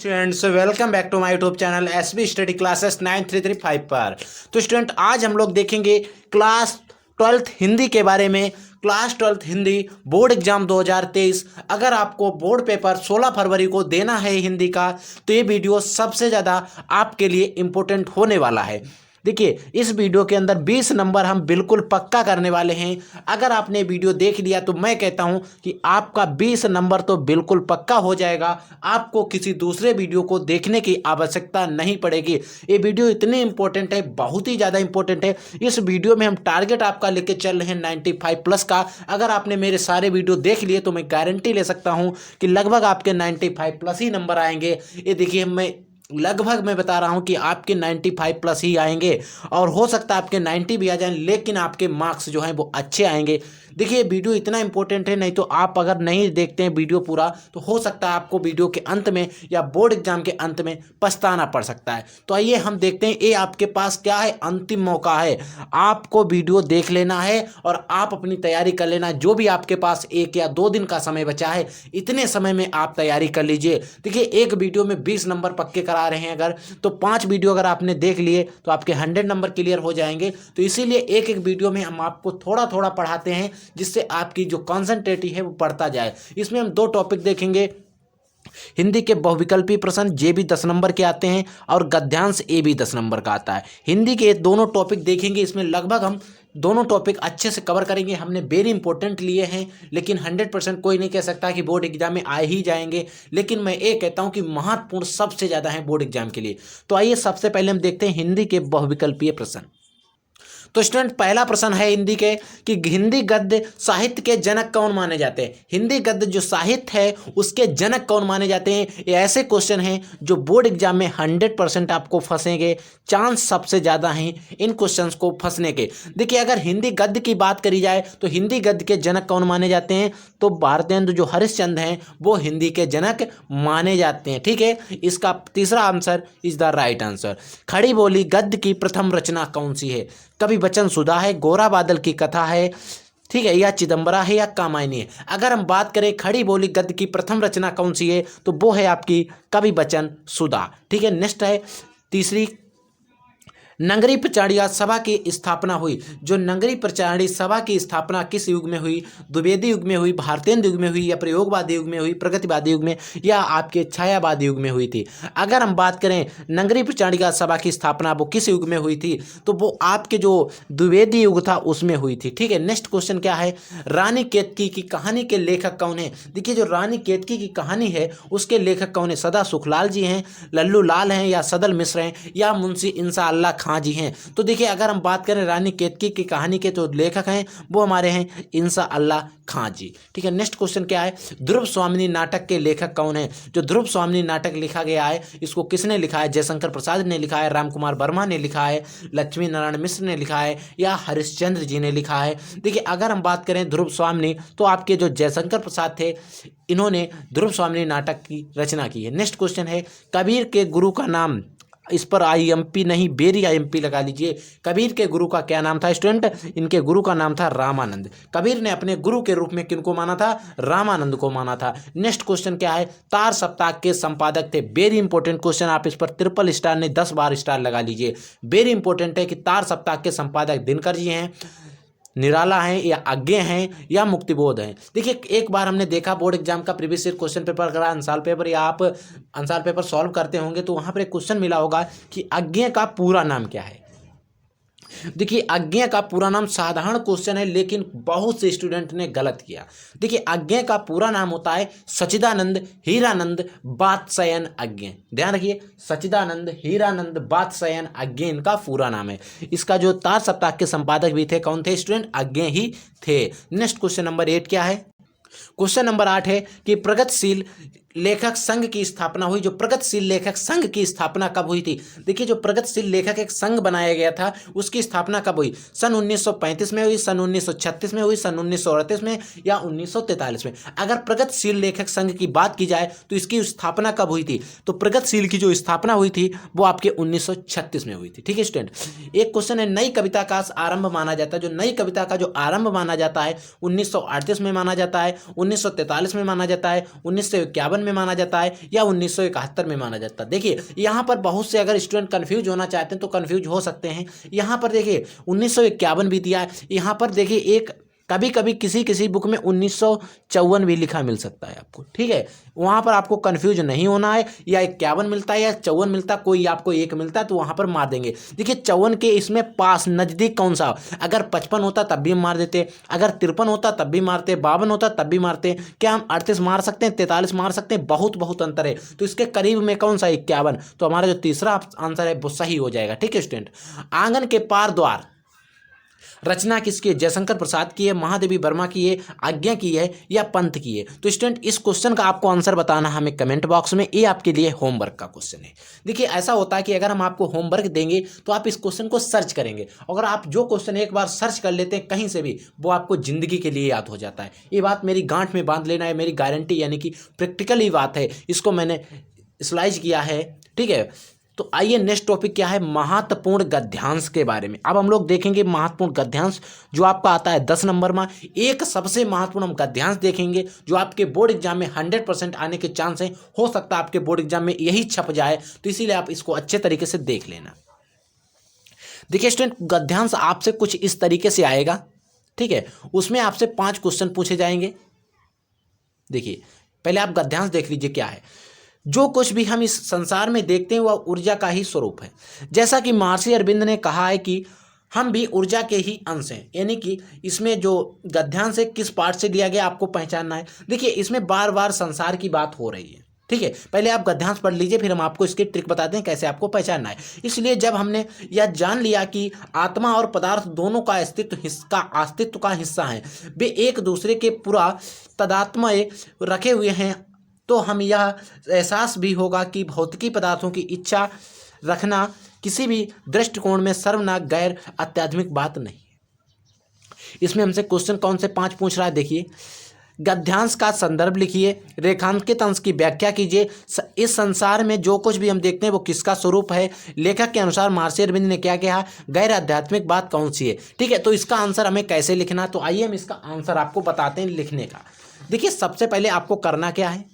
Students welcome back to my YouTube channel SB study classes 9335 पर। तो student आज हम लोग देखेंगे क्लास 12th हिंदी के बारे में। Class 12th Hindi board exam 2023। अगर आपको बोर्ड पेपर 16 फरवरी को देना है हिंदी का, तो ये वीडियो सबसे ज़्यादा आपके लिए इम्पोर्टेंट होने वाला है। देखिए, इस वीडियो के अंदर 20 नंबर हम बिल्कुल पक्का करने वाले हैं। अगर आपने वीडियो देख लिया तो मैं कहता हूं कि आपका 20 नंबर तो बिल्कुल पक्का हो जाएगा। आपको किसी दूसरे वीडियो को देखने की आवश्यकता नहीं पड़ेगी। ये वीडियो इतनी इंपॉर्टेंट है, बहुत ही ज़्यादा इंपॉर्टेंट है। इस वीडियो में हम टारगेट आपका लेके चल रहे हैं 95+ का। अगर आपने मेरे सारे वीडियो देख लिए तो मैं गारंटी ले सकता हूँ कि लगभग आपके 95+ ही नंबर आएंगे। ये देखिए, मैं बता रहा हूं कि आपके 95+ ही आएंगे, और हो सकता है आपके 90 भी आ जाएं, लेकिन आपके मार्क्स जो हैं वो अच्छे आएंगे। देखिए, वीडियो इतना इंपॉर्टेंट है, नहीं तो आप अगर नहीं देखते हैं वीडियो पूरा तो हो सकता है आपको वीडियो के अंत में या बोर्ड एग्जाम के अंत में पछताना पड़ सकता है। तो आइए हम देखते हैं, ये आपके पास क्या है, अंतिम मौका है। आपको वीडियो देख लेना है और आप अपनी तैयारी कर लेना। जो भी आपके पास 1 या 2 दिन का समय बचा है, इतने समय में आप तैयारी कर लीजिए। देखिए, एक वीडियो में 20 नंबर पक्के करा रहे हैं अगर, तो 5 वीडियो अगर आपने देख लिए तो आपके 100 नंबर क्लियर हो जाएंगे। तो इसीलिए एक एक वीडियो में हम आपको थोड़ा थोड़ा पढ़ाते हैं, जिससे आपकी जो कॉन्सेंट्रेटिव है वो बढ़ता जाए। इसमें हम 2 टॉपिक देखेंगे। हिंदी के बहुविकल्पी प्रश्न जे भी 10 नंबर के आते हैं, और गद्यांश ए भी 10 नंबर का आता है। हिंदी के दोनों टॉपिक देखेंगे। इसमें लगभग हम दोनों टॉपिक अच्छे से कवर करेंगे। हमने वेरी इंपॉर्टेंट लिए हैं, लेकिन 100% कोई नहीं कह सकता कि बोर्ड एग्जाम में आए ही जाएंगे। लेकिन मैं ये कहता हूं कि महत्वपूर्ण सबसे ज़्यादा है बोर्ड एग्जाम के लिए। तो आइए सबसे पहले हम देखते हैं हिंदी के बहुविकल्पीय प्रश्न। तो स्टूडेंट, पहला प्रश्न है हिंदी के कि हिंदी गद्य साहित्य के जनक कौन माने जाते हैं। हिंदी गद्य जो साहित्य है उसके जनक कौन माने जाते हैं। ये ऐसे क्वेश्चन हैं जो बोर्ड एग्जाम में 100% आपको फंसेंगे। चांस सबसे ज़्यादा हैं इन क्वेश्चंस को फंसने के। देखिए, अगर हिंदी गद्य की बात करी जाए तो हिंदी गद्य के जनक कौन माने जाते हैं, तो भारतेंदु जो हरिश्चंद्र हैं वो हिंदी के जनक माने जाते हैं। ठीक है, इसका तीसरा answer is the right answer. खड़ी बोली गद्य की प्रथम रचना कौन सी है। कवि बचन सुधा है, गोरा बादल की कथा है, ठीक है, या चिदंबरा है, या कामायनी है। अगर हम बात करें खड़ी बोली गद्य की प्रथम रचना कौन सी है, तो वो है आपकी कवि बचन सुधा। ठीक है, नेक्स्ट है तीसरी, नगरी प्रचारिया सभा की स्थापना हुई। जो नगरी प्रचारिणी सभा की स्थापना किस युग में हुई। द्विवेदी युग में हुई, भारतेंदु युग में हुई, या प्रयोगवादी युग में हुई, प्रगतिवादी युग में, या आपके छायावादी युग में हुई थी। अगर हम बात करें नगरी प्रचारिका सभा की स्थापना वो किस युग में हुई थी, तो वो आपके जो द्विवेदी युग था उसमें हुई थी। ठीक है, नेक्स्ट क्वेश्चन क्या है, रानी केतकी की कहानी के लेखक कौन है। देखिए, जो रानी केतकी की कहानी है उसके लेखक कौन है। सदा सुखलाल जी हैं, लल्लू लाल हैं, या सदल मिश्र हैं, या मुंशी इंसा अल्लाह खां जी हैं। तो देखिए, अगर हम बात करें रानी केतकी की कहानी के जो लेखक हैं वो हमारे हैं इंसा अल्लाह खां जी। ठीक है, नेक्स्ट क्वेश्चन क्या है, ध्रुव स्वामिनी नाटक के लेखक कौन है। जो ध्रुव स्वामिनी नाटक लिखा गया है इसको किसने लिखा है। जयशंकर प्रसाद ने लिखा है, रामकुमार वर्मा ने लिखा है, लक्ष्मी नारायण मिश्र ने लिखा है, या हरिश्चंद्र जी ने लिखा है। देखिए, अगर हम बात करें ध्रुव स्वामिनी, तो आपके जो जयशंकर प्रसाद थे इन्होंने ध्रुव स्वामिनी नाटक की रचना की है। नेक्स्ट क्वेश्चन है, कबीर के गुरु का नाम। इस पर IMP नहीं, बेरी IMP लगा लीजिए। कबीर के गुरु का क्या नाम था स्टूडेंट। इनके गुरु का नाम था रामानंद। कबीर ने अपने गुरु के रूप में किनको माना था, रामानंद को माना था। नेक्स्ट क्वेश्चन क्या है, तार सप्ताह के संपादक थे। वेरी इंपॉर्टेंट क्वेश्चन, आप इस पर 3 स्टार नहीं 10 बार स्टार लगा लीजिए। वेरी इंपॉर्टेंट है कि तार सप्ताह के संपादक दिनकर जी हैं, निराला हैं, या आज्ञे हैं, या मुक्तिबोध हैं। देखिए, एक बार हमने देखा बोर्ड एग्जाम का प्रीवियस ईयर क्वेश्चन पेपर अगर आंसर पेपर या आप आंसर पेपर सॉल्व करते होंगे तो वहाँ पर एक क्वेश्चन मिला होगा कि आज्ञे का पूरा नाम क्या है। देखिए, आज्ञा का पूरा नाम साधारण क्वेश्चन है, लेकिन बहुत से स्टूडेंट ने गलत किया। देखिए, आज्ञा का पूरा नाम होता है सच्चिदानंद हीरानंद वात्स्यायन आज्ञा। ध्यान रखिए, सच्चिदानंद हीरानंद वात्स्यायन आज्ञा इनका पूरा नाम है। इसका जो तार सप्ताह के संपादक भी थे कौन थे स्टूडेंट, आज्ञा ही थे। नेक्स्ट क्वेश्चन नंबर 8 क्या है, क्वेश्चन नंबर 8 है कि प्रगतिशील लेखक संघ की स्थापना हुई। जो प्रगतिशील लेखक संघ की स्थापना कब हुई थी। देखिए, जो प्रगतिशील लेखक एक संघ बनाया गया था उसकी स्थापना कब हुई। सन 1935 में हुई, सन 1936 में हुई, सन 1938 में, या 1943 में। अगर प्रगतिशील लेखक संघ की बात की जाए तो इसकी स्थापना कब हुई थी, तो प्रगतिशील की जो स्थापना हुई थी वो आपके 1936 में हुई थी। ठीक है स्टूडेंट, एक क्वेश्चन है, नई कविता का आरंभ माना जाता है। जो नई कविता का जो आरंभ माना जाता है 1938 में माना जाता है, 1943 में माना जाता है, 1951 में माना जाता है या 1971 में माना जाता है। देखिए यहाँ पर बहुत से अगर स्टूडेंट कंफ्यूज होना चाहते हैं तो कंफ्यूज हो सकते हैं। यहाँ पर देखिए 1951 भी दिया है, यहाँ पर देखिए एक कभी कभी किसी किसी बुक में 1954 भी लिखा मिल सकता है आपको, ठीक है। वहाँ पर आपको कंफ्यूज नहीं होना है, या 51 मिलता है या 54 मिलता है, कोई आपको एक मिलता है तो वहाँ पर मार देंगे। देखिए 54 के इसमें पास नज़दीक कौन सा, अगर 55 होता तब भी मार देते, अगर 53 होता तब भी मारते, 52 होता तब भी मारते, क्या हम 38 मार सकते हैं, 43 मार सकते हैं, बहुत बहुत अंतर है। तो इसके करीब में कौन सा 51, तो हमारा जो तीसरा आंसर है वो सही हो जाएगा, ठीक है स्टूडेंट। आंगन के पार द्वार रचना किसकी है, जयशंकर प्रसाद की है, महादेवी वर्मा की है, आज्ञा की है या पंत की है। तो स्टूडेंट इस क्वेश्चन का आपको आंसर बताना हमें कमेंट बॉक्स में, ये आपके लिए होमवर्क का क्वेश्चन है। देखिए ऐसा होता है कि अगर हम आपको होमवर्क देंगे तो आप इस क्वेश्चन को सर्च करेंगे, अगर आप जो क्वेश्चन एक बार सर्च कर लेते हैं कहीं से भी, वो आपको जिंदगी के लिए याद हो जाता है। ये बात मेरी गांठ में बांध लेना है, मेरी गारंटी, यानी कि प्रैक्टिकली बात है, इसको मैंने स्लाइज किया है, ठीक है। तो आइए नेक्स्ट टॉपिक क्या है, महत्वपूर्ण गद्यांश के बारे में। अब हम लोग देखेंगे महत्वपूर्ण गद्यांश जो आपका आता है 10 नंबर में। एक सबसे महत्वपूर्ण हम गद्यांश देखेंगे जो आपके बोर्ड एग्जाम में 100% आने के चांस है, हो सकता है आपके बोर्ड एग्जाम में यही छप जाए, तो इसीलिए आप इसको अच्छे तरीके से देख लेना। देखिए स्टूडेंट गद्यांश आपसे कुछ इस तरीके से आएगा, ठीक है। उसमें आपसे 5 क्वेश्चन पूछे जाएंगे। देखिए पहले आप गद्यांश देख लीजिए क्या है। जो कुछ भी हम इस संसार में देखते हैं वह ऊर्जा का ही स्वरूप है। जैसा कि महर्षि अरविंद ने कहा है कि हम भी ऊर्जा के ही अंश हैं, यानी कि इसमें जो गद्यांश है किस पार्ट से लिया गया आपको पहचानना है। देखिए इसमें बार बार संसार की बात हो रही है, ठीक है। पहले आप गद्यांश पढ़ लीजिए, फिर हम आपको इसकी ट्रिक बताते हैं कैसे आपको पहचानना है। इसलिए जब हमने यह जान लिया कि आत्मा और पदार्थ दोनों का अस्तित्व का हिस्सा हैं, वे एक दूसरे के पूरा तदात्म्य रखे हुए हैं, तो हम यह एहसास भी होगा कि भौतिकी पदार्थों की इच्छा रखना किसी भी दृष्टिकोण में सर्वनाक गैर अत्याधुनिक बात नहीं है। इसमें हमसे क्वेश्चन कौन से 5 पूछ रहा है, देखिए। गद्यांश का संदर्भ लिखिए, रेखांकित अंश की व्याख्या कीजिए, इस संसार में जो कुछ भी हम देखते हैं वो किसका स्वरूप है, लेखक के अनुसार महर्षि अरविंद ने क्या कहा, गैर आध्यात्मिक बात कौन सी है, ठीक है। तो इसका आंसर हमें कैसे लिखना, तो आइए हम इसका आंसर आपको बताते हैं लिखने का। देखिए सबसे पहले आपको करना क्या है,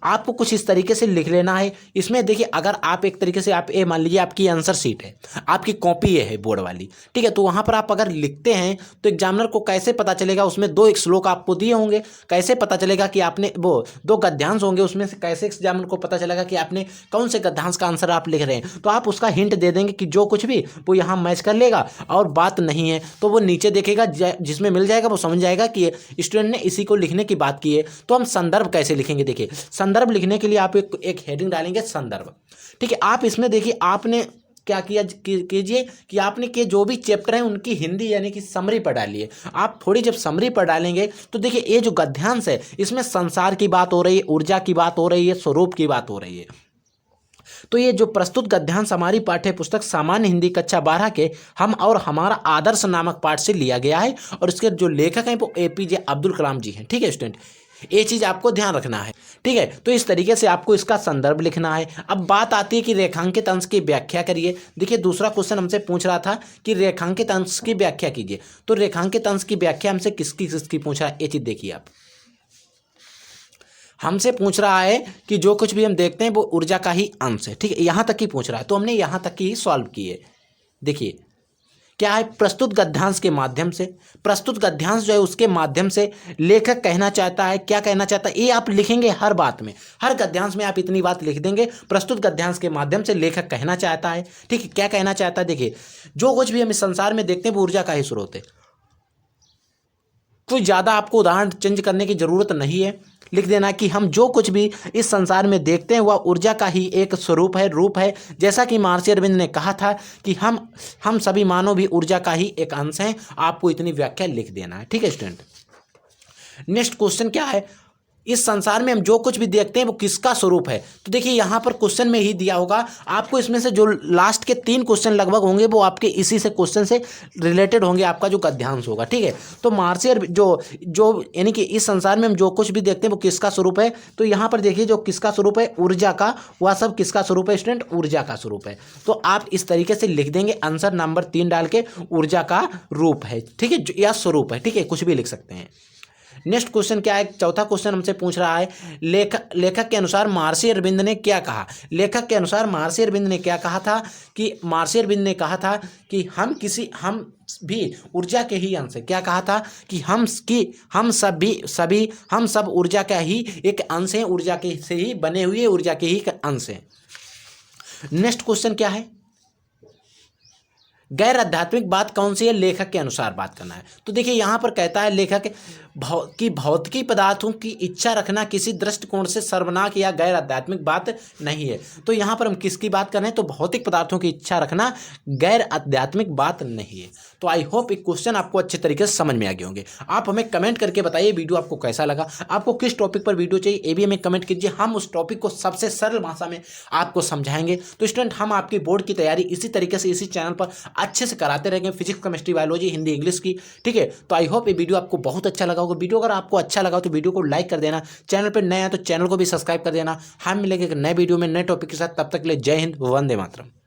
आपको कुछ इस तरीके से लिख लेना है। इसमें देखिए अगर आप एक तरीके से आप ये मान लीजिए आपकी आंसर शीट है, आपकी कॉपी है बोर्ड वाली, ठीक है। तो वहाँ पर आप अगर लिखते हैं तो एग्जामिनर को कैसे पता चलेगा, उसमें 2 श्लोक आपको दिए होंगे, कैसे पता चलेगा कि आपने वो 2 गद्यांश होंगे, उसमें से कैसे एग्जामिनर को पता चलेगा कि आपने कौन से गद्यांश का आंसर आप लिख रहे हैं। तो आप उसका हिंट दे देंगे कि जो कुछ भी वो यहाँ मैच कर लेगा, और बात नहीं है तो वो नीचे देखेगा, जिसमें मिल जाएगा वो समझ जाएगा कि स्टूडेंट ने इसी को लिखने की बात की है। तो हम संदर्भ कैसे लिखेंगे, देखिए संदर्भ लिखने के लिए आप एक हेडिंग डालेंगे संदर्भ, ठीक है। आप इसमें देखिए आपने क्या किया कीजिए कि आपने के जो भी चैप्टर हैं उनकी हिंदी यानी कि समरी पर डालिए। आप थोड़ी जब समरी पर डालेंगे तो देखिए ये जो गद्यांश है इसमें संसार की बात हो रही है, ऊर्जा की बात हो रही है, स्वरूप की बात हो रही है। तो ये जो प्रस्तुत गद्यांश हमारी पाठ्य पुस्तक सामान्य हिंदी कक्षा 12 के हम और हमारा आदर्श नामक पाठ से लिया गया है, और इसके जो लेखक हैं वो APJ अब्दुल कलाम जी हैं, ठीक है स्टूडेंट। ये चीज़ आपको ध्यान रखना है, ठीक है। तो इस तरीके से आपको इसका संदर्भ लिखना है। अब बात आती है कि रेखांकित अंश की व्याख्या करिए। देखिए दूसरा क्वेश्चन हमसे पूछ रहा था कि रेखांकित अंश की व्याख्या कीजिए, तो रेखांकित अंश की व्याख्या हमसे किसकी पूछ रहा है, ये चीज़ देखिए आप। हमसे पूछ रहा है कि जो कुछ भी हम देखते हैं वो ऊर्जा का ही अंश है, ठीक है। यहाँ तक ही पूछ रहा है, तो हमने यहाँ तक ही सॉल्व किए। देखिए क्या है, प्रस्तुत गद्यांश के माध्यम से, प्रस्तुत गद्यांश जो है उसके माध्यम से लेखक कहना चाहता है, क्या कहना चाहता है ये आप लिखेंगे हर बात में, हर गद्यांश में आप इतनी बात लिख देंगे। प्रस्तुत गद्यांश के माध्यम से लेखक कहना चाहता है, ठीक है। क्या कहना चाहता है, देखिए जो कुछ भी हम इस संसार में देखते हैं वो ऊर्जा का ही स्रोत है। कोई ज़्यादा आपको उदाहरण चेंज करने की ज़रूरत नहीं है, लिख देना कि हम जो कुछ भी इस संसार में देखते हैं वह ऊर्जा का ही एक स्वरूप है, रूप है। जैसा कि महर्षि अरविंद ने कहा था कि हम सभी मानव भी ऊर्जा का ही एक अंश हैं। आपको इतनी व्याख्या लिख देना है, ठीक है स्टूडेंट। नेक्स्ट क्वेश्चन क्या है, इस संसार में हम जो कुछ भी देखते हैं वो किसका स्वरूप है। तो देखिए यहाँ पर क्वेश्चन में ही दिया होगा आपको, इसमें से जो लास्ट के 3 क्वेश्चन लगभग होंगे वो आपके इसी से क्वेश्चन से रिलेटेड होंगे, आपका जो गद्यांश होगा, ठीक है। तो महर्षि जो यानी कि इस संसार में हम जो कुछ भी देखते हैं वो किसका स्वरूप है, तो यहाँ पर देखिए जो किसका स्वरूप है, ऊर्जा का, वह सब किसका स्वरूप है स्टूडेंट, ऊर्जा का स्वरूप है। तो आप इस तरीके से लिख देंगे आंसर नंबर 3 डाल के, ऊर्जा का रूप है, ठीक है, या स्वरूप है, ठीक है, कुछ भी लिख सकते हैं। नेक्स्ट क्वेश्चन क्या है, चौथा क्वेश्चन हमसे पूछ रहा है, लेखक के अनुसार महर्षि अरविंद ने क्या कहा। लेखक के अनुसार महर्षि अरविंद ने क्या कहा था कि महर्षि अरविंद ने कहा था कि हम भी ऊर्जा के ही अंश है। क्या कहा था कि हम सब ऊर्जा का ही एक अंश है, ऊर्जा के से ही बने हुए ऊर्जा के ही अंश है। नेक्स्ट क्वेश्चन क्या है, गैर आध्यात्मिक बात कौन सी है, लेखक के अनुसार बात करना है। तो देखिए यहाँ पर कहता है लेखक कि भौतिकी पदार्थों की इच्छा रखना किसी दृष्टिकोण से सर्वनाक या गैर आध्यात्मिक बात नहीं है। तो यहाँ पर हम किसकी बात कर रहे हैं, तो भौतिक पदार्थों की इच्छा रखना गैर आध्यात्मिक बात नहीं है। तो आई होप एक क्वेश्चन आपको अच्छे तरीके से समझ में आ गए होंगे। आप हमें कमेंट करके बताइए वीडियो आपको कैसा लगा, आपको किस टॉपिक पर वीडियो चाहिए ये भी हमें कमेंट कीजिए। हम उस टॉपिक को सबसे सरल भाषा में आपको समझाएंगे। तो स्टूडेंट हम आपकी बोर्ड की तैयारी इसी तरीके से इसी चैनल पर अच्छे से कराते रहेंगे, physics chemistry biology Hindi English की, ठीक है। तो आई होप ये वीडियो आपको बहुत अच्छा लगा होगा। वीडियो अगर आपको अच्छा लगा तो वीडियो को लाइक कर देना, चैनल पर नए हैं तो चैनल को भी सब्सक्राइब कर देना। हम मिलेंगे एक नए वीडियो में नए टॉपिक के साथ, तब तक के लिए जय हिंद, वंदे मातरम।